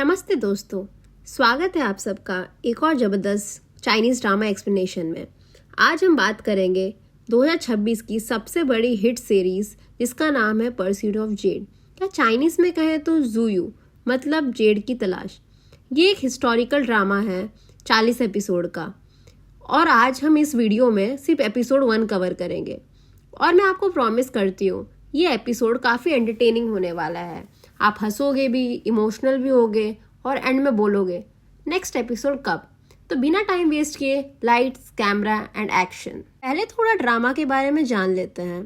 नमस्ते दोस्तों, स्वागत है आप सबका एक और ज़बरदस्त चाइनीज़ ड्रामा एक्सप्लेनेशन में। आज हम बात करेंगे 2026 की सबसे बड़ी हिट सीरीज़ जिसका नाम है परस्यूट ऑफ जेड, या चाइनीज़ में कहें तो ज़ूयू, मतलब जेड की तलाश। ये एक हिस्टोरिकल ड्रामा है 40 एपिसोड का, और आज हम इस वीडियो में सिर्फ एपिसोड 1 कवर करेंगे। और मैं आपको प्रॉमिस करती हूँ ये एपिसोड काफ़ी एंटरटेनिंग होने वाला है। आप हंसोगे भी, इमोशनल भी होगे और एंड में बोलोगे नेक्स्ट एपिसोड कब। तो बिना टाइम वेस्ट किए लाइट्स, कैमरा एंड एक्शन। पहले थोड़ा ड्रामा के बारे में जान लेते हैं।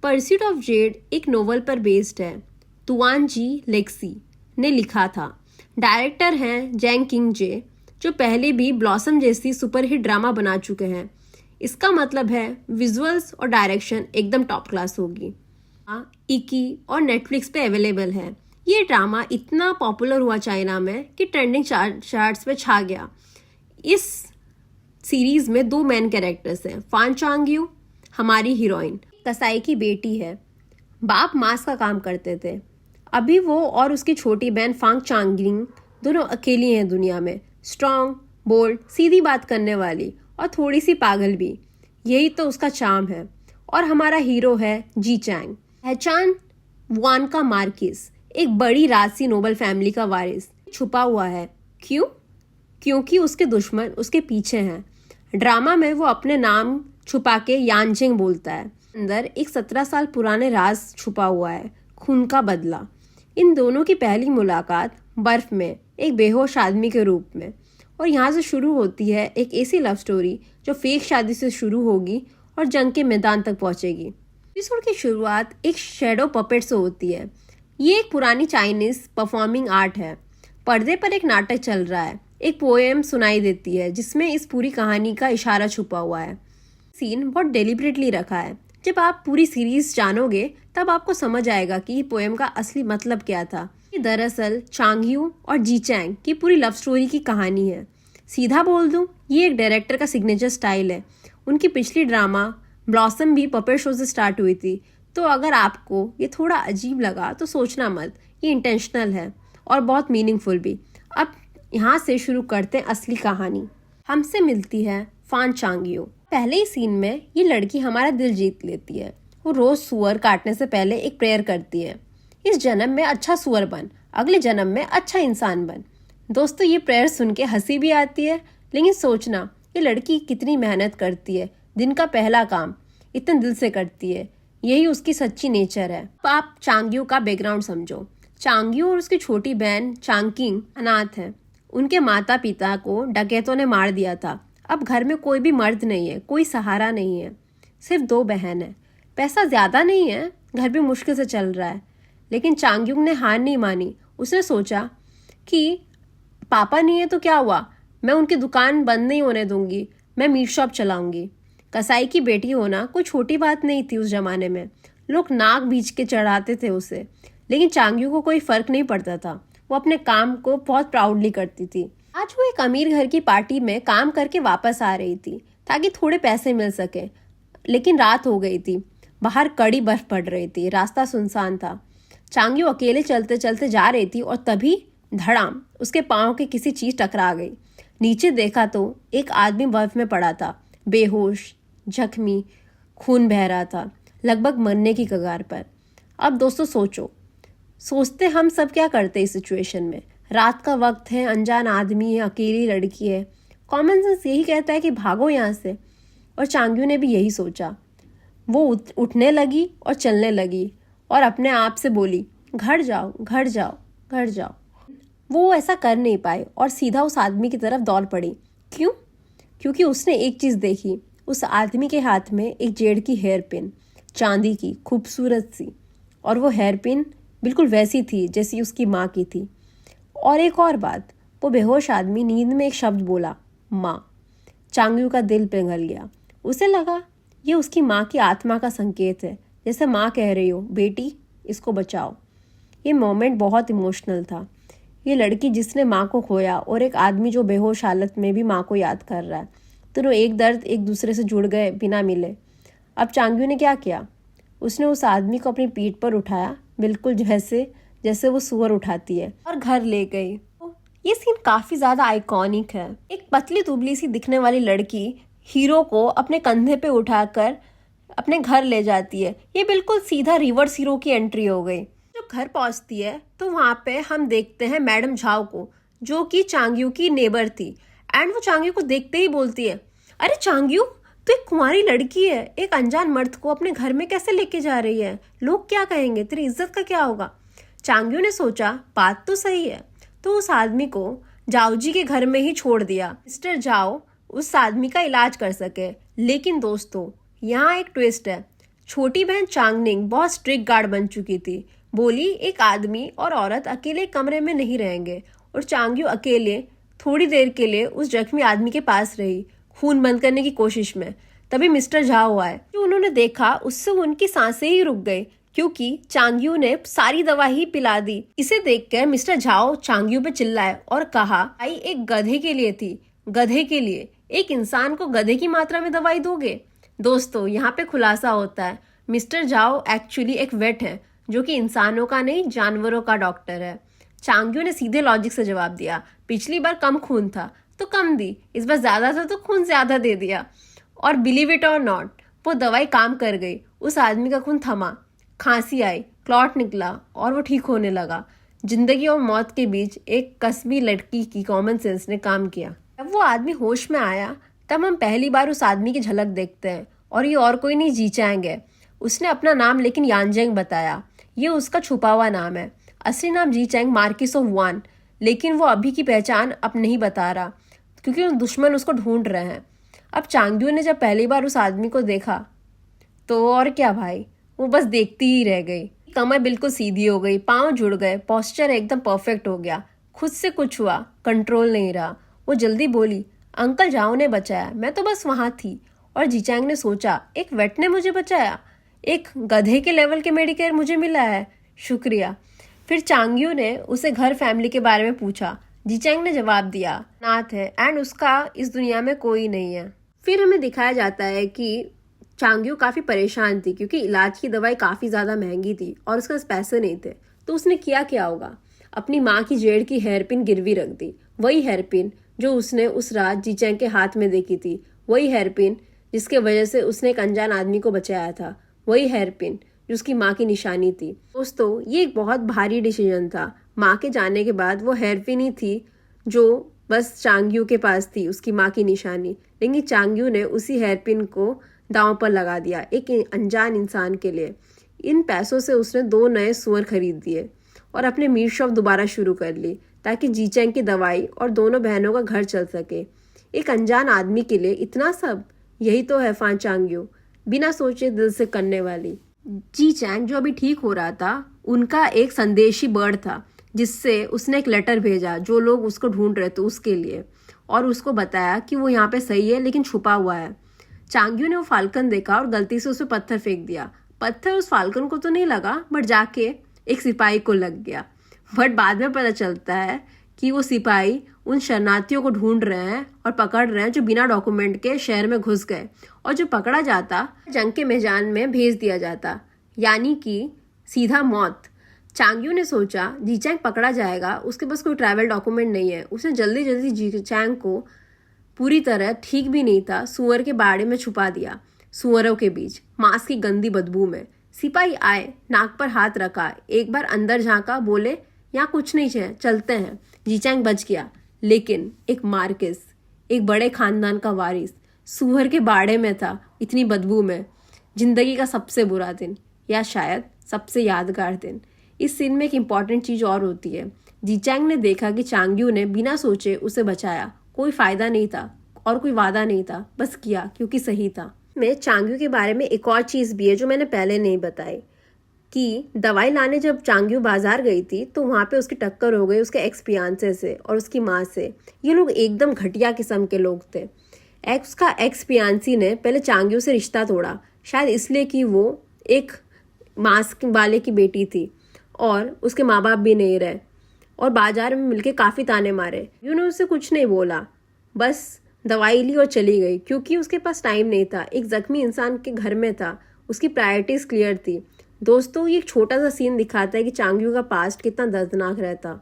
परस्यूट ऑफ जेड एक नोवेल पर बेस्ड है। तुआन जी लेक्सी ने लिखा था। डायरेक्टर हैं जैंग किंग जे, जो पहले भी ब्लॉसम जैसी सुपरहिट ड्रामा बना चुके हैं। इसका मतलब है विजुअल्स और डायरेक्शन एकदम टॉप क्लास होगी। इकी और नेटफ्लिक्स पे अवेलेबल है। ये ड्रामा इतना पॉपुलर हुआ चाइना में कि ट्रेंडिंग चार्ट्स पे छा गया। इस सीरीज में 2 मेन कैरेक्टर्स हैं। फान चांग-यू हमारी हीरोइन, कसाई की बेटी है। बाप मांस का काम करते थे। अभी वो और उसकी छोटी बहन फांग चांगिंग दोनों अकेली हैं दुनिया में। स्ट्रॉन्ग, बोल्ड, सीधी बात करने वाली और थोड़ी सी पागल भी। यही तो उसका चार्म है। और हमारा हीरो है जी चैंग, पहचान वान का मार्किस, एक बड़ी राजसी नोबल फैमिली का वारिस। छुपा हुआ है। क्यों? क्योंकि उसके दुश्मन उसके पीछे हैं। ड्रामा में वो अपने नाम छुपा के यानजिंग बोलता है। अंदर एक 17 साल पुराने राज छुपा हुआ है, खून का बदला। इन दोनों की पहली मुलाकात बर्फ में एक बेहोश आदमी के रूप में, और यहाँ से शुरू होती है एक ऐसी लव स्टोरी जो फेक शादी से शुरू होगी और जंग के मैदान तक पहुंचेगी। एपिसोड की शुरुआत एक शैडो पपेट से होती है। ये एक पुरानी चाइनीज परफॉर्मिंग आर्ट है। पर्दे पर एक नाटक चल रहा है। एक पोएम सुनाई देती है जिसमें इस पूरी कहानी का इशारा छुपा हुआ है। सीन बहुत डेलिबरेटली रखा है। जब आप पूरी सीरीज जानोगे तब आपको समझ आएगा कि ये पोएम का असली मतलब क्या था। ये दरअसल चांग-यू और जी चैंग की पूरी लव स्टोरी की कहानी है। सीधा बोल दूं, ये एक डायरेक्टर का सिग्नेचर स्टाइल है। उनकी पिछली ड्रामा ब्लॉसम भी पपेट शो से स्टार्ट हुई थी। तो अगर आपको ये थोड़ा अजीब लगा तो सोचना मत, ये इंटेंशनल है और बहुत मीनिंगफुल भी। अब यहाँ से शुरू करते हैं असली कहानी। हमसे मिलती है फान चांग-यू। पहले ही सीन में ये लड़की हमारा दिल जीत लेती है। वो रोज सुअर काटने से पहले एक प्रेयर करती है, इस जन्म में अच्छा सुअर बन, अगले जन्म में अच्छा इंसान बन। दोस्तों, ये प्रेयर सुन के हंसी भी आती है, लेकिन सोचना ये लड़की कितनी मेहनत करती है। दिन का पहला काम इतने दिल से करती है। यही उसकी सच्ची नेचर है। तो आप चांग-यू का बैकग्राउंड समझो। चांग-यू और उसकी छोटी बहन चांग-किंग अनाथ हैं। उनके माता पिता को डकैतों ने मार दिया था। अब घर में कोई भी मर्द नहीं है, कोई सहारा नहीं है, सिर्फ 2 बहन है। पैसा ज्यादा नहीं है, घर भी मुश्किल से चल रहा है। लेकिन चांग-यू ने हार नहीं मानी। उसने सोचा कि पापा नहीं है तो क्या हुआ, मैं उनकी दुकान बंद नहीं होने दूंगी, मैं मीट शॉप चलाऊंगी। कसाई की बेटी होना कोई छोटी बात नहीं थी उस जमाने में। लोग नाक बीच के चढ़ाते थे उसे, लेकिन चांग-यू को कोई फर्क नहीं पड़ता था। वो अपने काम को बहुत प्राउडली करती थी। आज वो एक अमीर घर की पार्टी में काम करके वापस आ रही थी ताकि थोड़े पैसे मिल सके, लेकिन रात हो गई थी। बाहर कड़ी बर्फ पड़ रही थी, रास्ता सुनसान था। चांग-यू अकेले चलते चलते जा रही थी और तभी धड़ाम उसके पाँव के किसी चीज टकरा गई। नीचे देखा तो एक आदमी बर्फ में पड़ा था, बेहोश, जख्मी, खून बह रहा था, लगभग मरने की कगार पर। अब दोस्तों सोचते हम सब क्या करते इस सिचुएशन में। रात का वक्त है, अनजान आदमी है, अकेली लड़की है। कॉमन सेंस यही कहता है कि भागो यहाँ से, और चांग-यू ने भी यही सोचा। वो उठने लगी और चलने लगी और अपने आप से बोली, घर जाओ, घर जाओ, घर जाओ। वो ऐसा कर नहीं पाई और सीधा उस आदमी की तरफ दौड़ पड़ी। क्यों? क्योंकि उसने एक चीज देखी। उस आदमी के हाथ में एक जेड की हेयर पिन, चांदी की, खूबसूरत सी, और वो हेयर पिन बिल्कुल वैसी थी जैसी उसकी माँ की थी। और एक और बात, वो बेहोश आदमी नींद में एक शब्द बोला, माँ। चांग-यू का दिल पिघल गया। उसे लगा ये उसकी माँ की आत्मा का संकेत है, जैसे माँ कह रही हो, बेटी इसको बचाओ। ये मोमेंट बहुत इमोशनल था। ये लड़की जिसने माँ को खोया और एक आदमी जो बेहोश हालत में भी माँ को याद कर रहा है, दोनों एक दर्द एक दूसरे से जुड़ गए बिना मिले। अब चांग-यू ने क्या किया? उसने उस आदमी को अपनी पीठ पर उठाया, बिल्कुल जैसे वो सुअर उठाती है, और घर ले गई। ये सीन काफी ज्यादा आइकॉनिक है। एक पतली दुबली सी दिखने वाली लड़की हीरो को अपने कंधे पे उठाकर अपने घर ले जाती है। ये बिल्कुल सीधा रिवर्स हीरो की एंट्री हो गई। जब घर पहुंचती है तो वहां पे हम देखते हैं मैडम झाओ को, जो कि चांग्यू की नेबर थी। एंड वो चांग्यू को देखते ही बोलती है, अरे चांग्यू, तो एक कुंवारी लड़की है, एक अनजान मर्द को अपने घर में कैसे लेके जा रही है? लोग क्या कहेंगे? तेरी इज्जत का क्या होगा? चांग्यू ने सोचा बात तो सही है, तो उस आदमी को जाओ जी के घर में ही छोड़ दिया, मिस्टर जाओ उस आदमी का इलाज कर सके। लेकिन दोस्तों, यहाँ एक ट्विस्ट है। छोटी बहन चांगनिंग बहुत स्ट्रिक्ट गार्ड बन चुकी थी। बोली एक आदमी और औरत अकेले कमरे में नहीं रहेंगे, और चांग्यू अकेले थोड़ी देर के लिए उस जख्मी आदमी के पास रही, खून बंद करने की कोशिश में। तभी मिस्टर झाओ आए। जो उन्होंने देखा उससे उनकी सांसें ही रुक गई, क्योंकि चांग्यू ने सारी दवा ही पिला दी। इसे देखकर मिस्टर झाओ चांग्यू पे चिल्लाए और कहा, भाई एक गधे के लिए थी, गधे के लिए एक इंसान को गधे की मात्रा में दवाई दोगे? दोस्तों, यहाँ पे खुलासा होता है मिस्टर झाओ एक्चुअली एक वेट है, जो कि इंसानों का नहीं जानवरों का डॉक्टर है। चांग्यू ने सीधे लॉजिक से जवाब दिया, पिछली बार कम खून था तो कम दी, इस बार ज्यादा था तो खून ज्यादा दे दिया। और बिलीव इट और नॉट, वो दवाई काम कर गई। उस आदमी का खून थमा, खांसी आई, क्लॉट निकला और वो ठीक होने लगा। जिंदगी और मौत के बीच एक कस्बी लड़की की कॉमन सेंस ने काम किया। जब वो आदमी होश में आया तब हम पहली बार उस आदमी की झलक देखते हैं, और ये और कोई नहीं, जी चैंग है। उसने अपना नाम लेकिन यानजेंग बताया। ये उसका छुपा हुआ नाम है। असली नाम जी चैंग मार्किस ऑफ वान, लेकिन वो अभी की पहचान अब नहीं बता रहा, क्योंकि दुश्मन उसको ढूंढ रहे हैं। अब चांग्यू ने जब पहली बार उस आदमी को देखा तो और क्या भाई, वो बस देखती ही रह गई। कमर बिल्कुल सीधी हो गई, पांव जुड़ गए, पोस्चर एकदम परफेक्ट हो गया। खुद से कुछ हुआ, कंट्रोल नहीं रहा। वो जल्दी बोली, अंकल जाओ ने बचाया, मैं तो बस वहां थी। और जीचैंग ने सोचा, एक वेट ने मुझे बचाया, एक गधे के लेवल के मेडिकेयर मुझे मिला है, शुक्रिया। फिर चांग्यू ने उसे घर फैमिली के बारे में पूछा। जीचैंग ने जवाब दिया, नाथ है एंड उसका इस दुनिया में कोई नहीं है। फिर हमें दिखाया जाता है कि चांग्यू काफी परेशान थी, क्योंकि इलाज की दवाई काफी ज्यादा महंगी थी और उसके पास पैसे नहीं थे। तो उसने किया क्या होगा, अपनी माँ की जेड़ की हेयरपिन गिरवी रख दी। वही हेयरपिन जो उसने उस रात जीचैंग के हाथ में देखी थी, वही हेयरपिन जिसके वजह से उसने एक अनजान आदमी को बचाया था, वही हेयरपिन जो उसकी माँ की निशानी थी। दोस्तों, ये एक बहुत भारी डिसीजन था। माँ के जाने के बाद वो हेयरपिन ही थी जो बस चांग्यू के पास थी, उसकी माँ की निशानी। लेकिन चांग्यू ने उसी हेयरपिन को दांव पर लगा दिया एक अनजान इंसान के लिए। इन पैसों से उसने 2 नए सुअर खरीद दिए और अपने मीट शॉप दोबारा शुरू कर ली, ताकि जीचैंग की दवाई और दोनों बहनों का घर चल सके। एक अनजान आदमी के लिए इतना सब, यही तो है फान चांग्यू, बिना सोचे दिल से करने वाली। जीचैंग जो अभी ठीक हो रहा था, उनका एक संदेशी बर्ड था, जिससे उसने एक लेटर भेजा जो लोग उसको ढूंढ रहे थे उसके लिए, और उसको बताया कि वो यहाँ पे सही है लेकिन छुपा हुआ है। चांग्यू ने वो फाल्कन देखा और गलती से उस पर पत्थर फेंक दिया। पत्थर उस फाल्कन को तो नहीं लगा, बट जाके एक सिपाही को लग गया। बट बाद में पता चलता है कि वो सिपाही उन शरणार्थियों को ढूंढ रहे हैं और पकड़ रहे हैं जो बिना डॉक्यूमेंट के शहर में घुस गए, और जो पकड़ा जाता जंग के मैदान में भेज दिया जाता, यानी कि सीधा मौत। चांग्यू ने सोचा जीचैंग पकड़ा जाएगा, उसके पास कोई ट्रैवल डॉक्यूमेंट नहीं है। उसने जल्दी जल्दी जीचैंग को, पूरी तरह ठीक भी नहीं था, सुअर के बाड़े में छुपा दिया, सुअरों के बीच मांस की गंदी बदबू में। सिपाही आए, नाक पर हाथ रखा, एक बार अंदर झांका, बोले यहाँ कुछ नहीं है, चलते हैं। जीचैंग बच गया, लेकिन एक मार्किस, एक बड़े खानदान का वारिस, सुअर के बाड़े में था, इतनी बदबू में। जिंदगी का सबसे बुरा दिन, या शायद सबसे यादगार दिन। इस सीन में एक इम्पॉर्टेंट चीज और होती है। जीचैंग ने देखा कि चांग्यू ने बिना सोचे उसे बचाया। कोई फायदा नहीं था और कोई वादा नहीं था, बस किया क्योंकि सही था। में चांग्यू के बारे में एक और चीज भी है जो मैंने पहले नहीं बताई, कि दवाई लाने जब चांग्यू बाजार गई थी तो वहां पे उसकी टक्कर हो गई उसके एक्स फियांसे से और उसकी माँ से। ये लोग एकदम घटिया किस्म के लोग थे। उसका एक्स फियांसी ने पहले चांग्यू से रिश्ता तोड़ा, शायद इसलिए कि वो एक मास्क वाले की बेटी थी और उसके माँ बाप भी नहीं रहे, और बाजार में मिलके काफी ताने मारे। ने उससे कुछ नहीं बोला, बस दवाई ली और चली गई, क्योंकि उसके पास टाइम नहीं था। एक जख्मी इंसान के घर में था, उसकी प्रायोरिटीज क्लियर थी। दोस्तों, ये एक छोटा सा सीन दिखाता है कि चांग्यू का पास्ट कितना दर्दनाक रहता।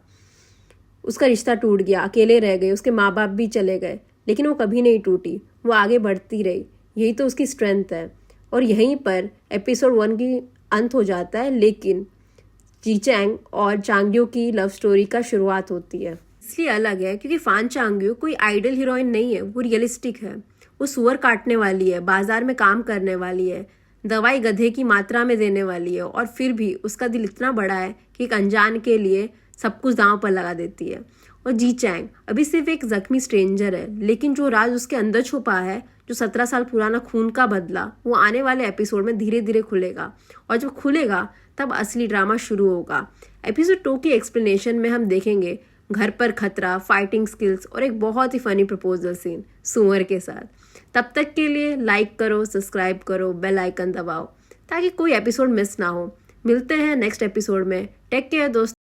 उसका रिश्ता टूट गया, अकेले रह गए, उसके माँ बाप भी चले गए, लेकिन वो कभी नहीं टूटी, वो आगे बढ़ती रही। यही तो उसकी स्ट्रेंथ है। और यहीं पर एपिसोड 1 की अंत हो जाता है, लेकिन जी चैंग और चांग्यो की लव स्टोरी का शुरुआत होती है। इसलिए अलग है क्योंकि फान चांग्यो कोई आइडल हीरोइन नहीं है, वो रियलिस्टिक है। वो सुअर काटने वाली है, बाजार में काम करने वाली है, दवाई गधे की मात्रा में देने वाली है, और फिर भी उसका दिल इतना बड़ा है कि एक अनजान के लिए सब कुछ दांव पर लगा देती है। और जी चैंग अभी सिर्फ एक जख्मी स्ट्रेंजर है, लेकिन जो राज उसके अंदर छुपा है, जो 17 साल पुराना खून का बदला, वो आने वाले एपिसोड में धीरे धीरे खुलेगा। और जब खुलेगा तब असली ड्रामा शुरू होगा। एपिसोड 2 की एक्सप्लेनेशन में हम देखेंगे घर पर खतरा, फाइटिंग स्किल्स और एक बहुत ही फनी प्रपोजल सीन सुअर के साथ। तब तक के लिए लाइक करो, सब्सक्राइब करो, बेल आइकन दबाओ ताकि कोई एपिसोड मिस ना हो। मिलते हैं नेक्स्ट एपिसोड में। टेक केयर दोस्तों।